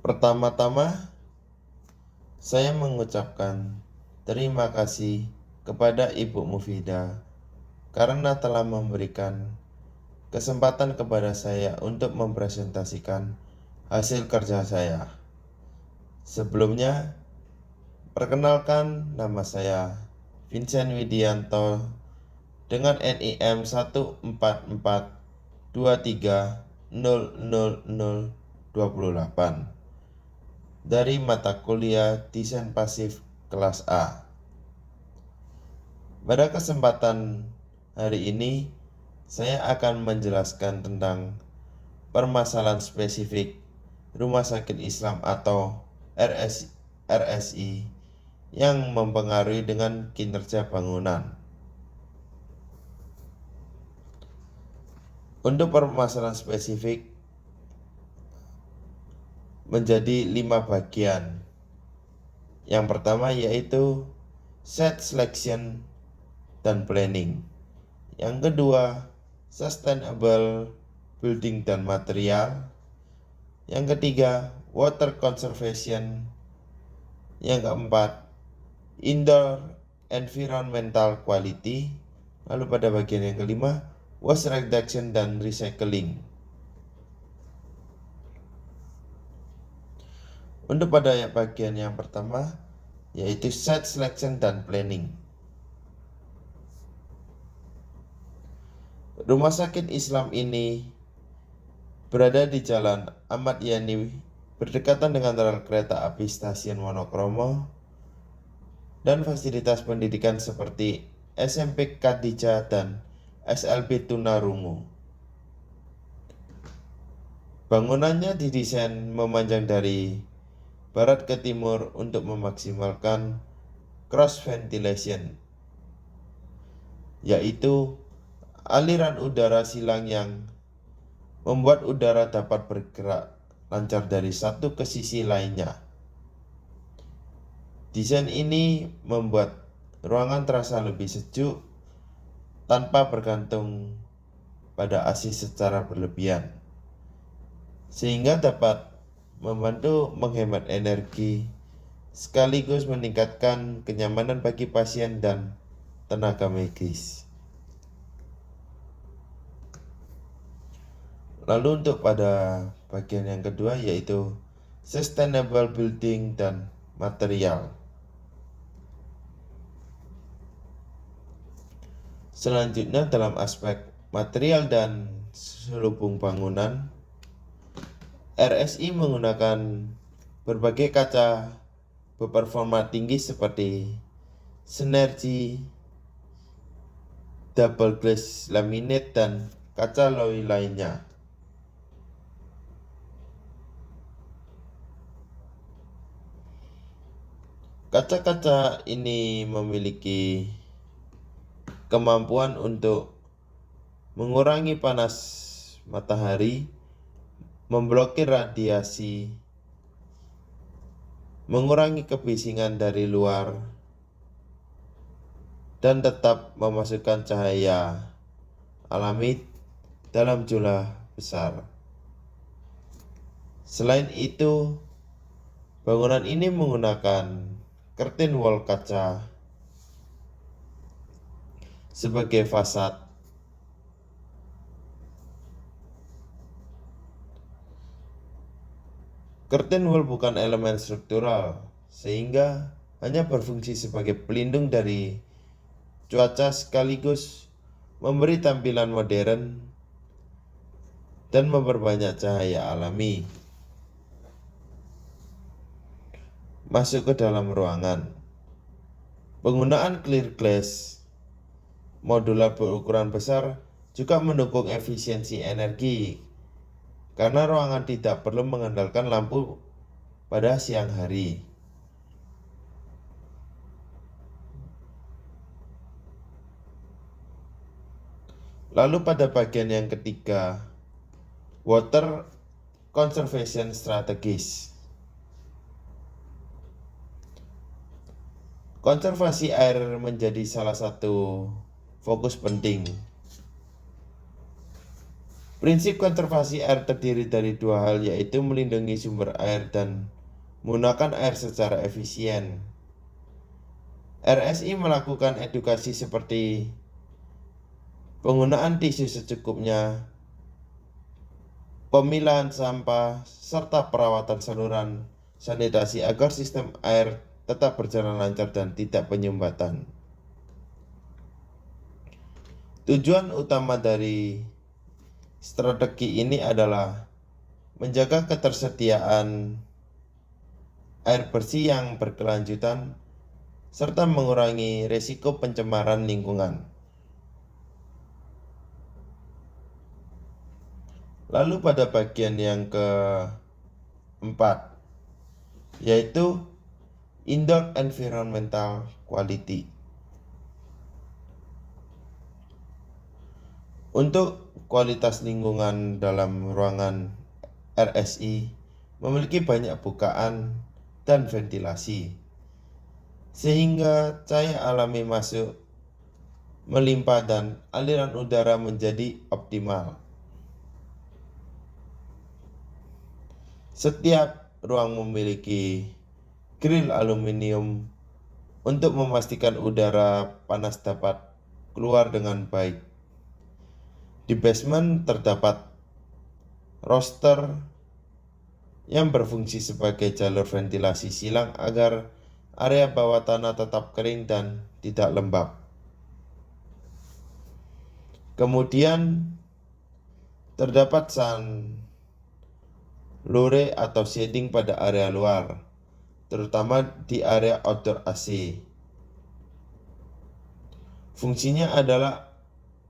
Pertama-tama, saya mengucapkan terima kasih kepada Ibu Mufidah karena telah memberikan kesempatan kepada saya untuk mempresentasikan hasil kerja saya. Sebelumnya, perkenalkan, nama saya Vincent Widianto dengan NIM 14423000028 dari mata kuliah Desain Pasif kelas A. Pada kesempatan hari ini, saya akan menjelaskan tentang permasalahan spesifik Rumah Sakit Islam atau RSI yang mempengaruhi dengan kinerja bangunan. Untuk permasalahan spesifik menjadi 5 bagian. Yang pertama yaitu site selection dan planning. Yang kedua, sustainable building dan material. Yang ketiga, water conservation. Yang keempat, indoor environmental quality. Lalu pada bagian yang kelima, waste reduction dan recycling. Untuk pada bagian yang pertama, yaitu site selection dan planning. Rumah sakit Islam ini berada di Jalan Ahmad Yani, berdekatan dengan rel kereta api stasiun Wonokromo, dan fasilitas pendidikan seperti SMP Khadijah dan SLB Tunarungu. Bangunannya didesain memanjang dari barat ke timur untuk memaksimalkan cross ventilation, yaitu aliran udara silang yang membuat udara dapat bergerak lancar dari satu ke sisi lainnya. Desain ini membuat ruangan terasa lebih sejuk tanpa bergantung pada AC secara berlebihan, sehingga dapat membantu menghemat energi sekaligus meningkatkan kenyamanan bagi pasien dan tenaga medis. Lalu untuk pada bagian yang kedua yaitu sustainable building dan material. Selanjutnya dalam aspek material dan selubung bangunan, RSI menggunakan berbagai kaca berperforma tinggi seperti Synergy, double glaze laminate, dan kaca alloy lainnya. Kaca-kaca ini memiliki kemampuan untuk mengurangi panas matahari, memblokir radiasi, mengurangi kebisingan dari luar, dan tetap memasukkan cahaya alami dalam jumlah besar. Selain itu, bangunan ini menggunakan curtain wall kaca sebagai fasad. Curtain wall bukan elemen struktural, sehingga hanya berfungsi sebagai pelindung dari cuaca sekaligus memberi tampilan modern dan memperbanyak cahaya alami masuk ke dalam ruangan. Penggunaan clear glass modular berukuran besar juga mendukung efisiensi energi karena ruangan tidak perlu mengandalkan lampu pada siang hari. Lalu pada bagian yang ketiga, water conservation strategies. Konservasi air menjadi salah satu fokus penting. Prinsip konservasi air terdiri dari dua hal, yaitu melindungi sumber air dan menggunakan air secara efisien. RSI melakukan edukasi seperti penggunaan tisu secukupnya, pemilahan sampah, serta perawatan saluran sanitasi agar sistem air tetap berjalan lancar dan tidak penyumbatan. Tujuan utama dari strategi ini adalah menjaga ketersediaan air bersih yang berkelanjutan serta mengurangi risiko pencemaran lingkungan. Lalu pada bagian yang keempat, yaitu Indoor Environmental Quality. Untuk kualitas lingkungan dalam ruangan RSI memiliki banyak bukaan dan ventilasi, sehingga cahaya alami masuk melimpah dan aliran udara menjadi optimal. Setiap ruang memiliki grill aluminium untuk memastikan udara panas dapat keluar dengan baik. Di basement terdapat roster yang berfungsi sebagai jalur ventilasi silang agar area bawah tanah tetap kering dan tidak lembab. Kemudian terdapat sunlure atau shading pada area luar, terutama di area outdoor AC. Fungsinya adalah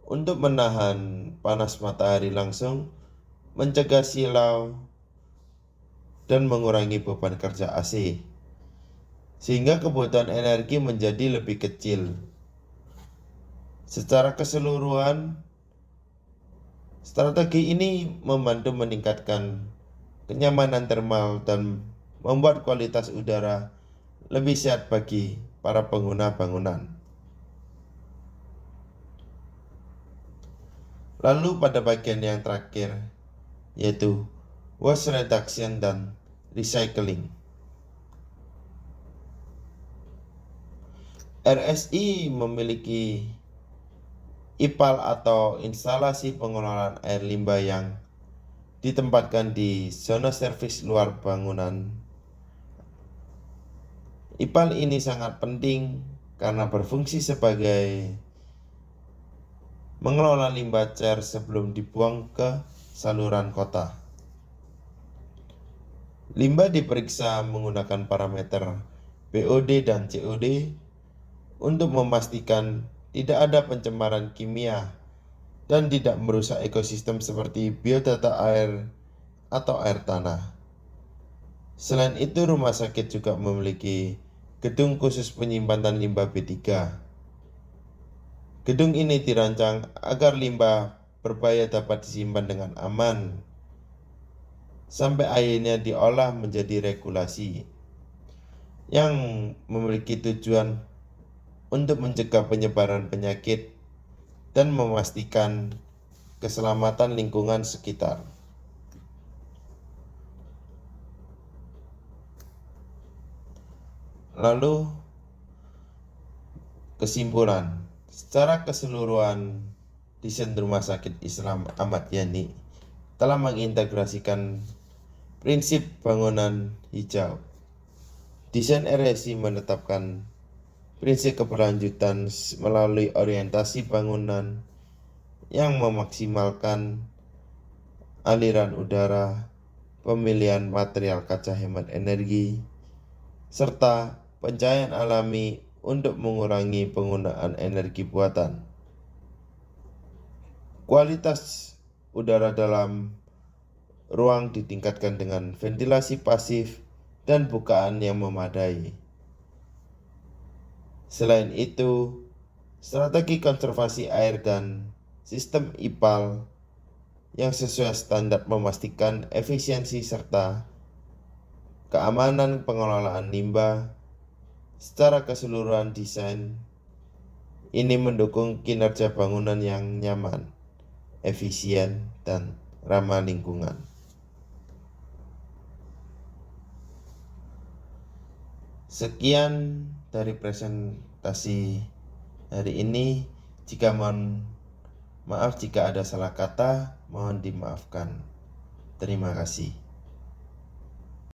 untuk menahan panas matahari langsung, mencegah silau, dan mengurangi beban kerja AC, sehingga kebutuhan energi menjadi lebih kecil. Secara keseluruhan, strategi ini membantu meningkatkan kenyamanan termal dan membuat kualitas udara lebih sehat bagi para pengguna bangunan. Lalu pada bagian yang terakhir, yaitu waste reduction dan recycling. RSI memiliki IPAL atau instalasi pengelolaan air limbah yang ditempatkan di zona servis luar bangunan. IPAL ini sangat penting karena berfungsi sebagai mengelola limbah cair sebelum dibuang ke saluran kota. Limbah diperiksa menggunakan parameter BOD dan COD untuk memastikan tidak ada pencemaran kimia dan tidak merusak ekosistem seperti biodata air atau air tanah. Selain itu, rumah sakit juga memiliki gedung khusus penyimpanan limbah B3. Gedung ini dirancang agar limbah berbahaya dapat disimpan dengan aman sampai akhirnya diolah menjadi regulasi yang memiliki tujuan untuk mencegah penyebaran penyakit dan memastikan keselamatan lingkungan sekitar. Lalu kesimpulan, secara keseluruhan desain Rumah Sakit Islam Ahmad Yani telah mengintegrasikan prinsip bangunan hijau. Desain RSI menetapkan prinsip keberlanjutan melalui orientasi bangunan yang memaksimalkan aliran udara, pemilihan material kaca hemat energi, serta pencahayaan alami untuk mengurangi penggunaan energi buatan. Kualitas udara dalam ruang ditingkatkan dengan ventilasi pasif dan bukaan yang memadai. Selain itu, strategi konservasi air dan sistem IPAL yang sesuai standar memastikan efisiensi serta keamanan pengelolaan limbah. Secara keseluruhan desain ini mendukung kinerja bangunan yang nyaman, efisien, dan ramah lingkungan. Sekian dari presentasi hari ini. Maaf jika ada salah kata, mohon dimaafkan. Terima kasih.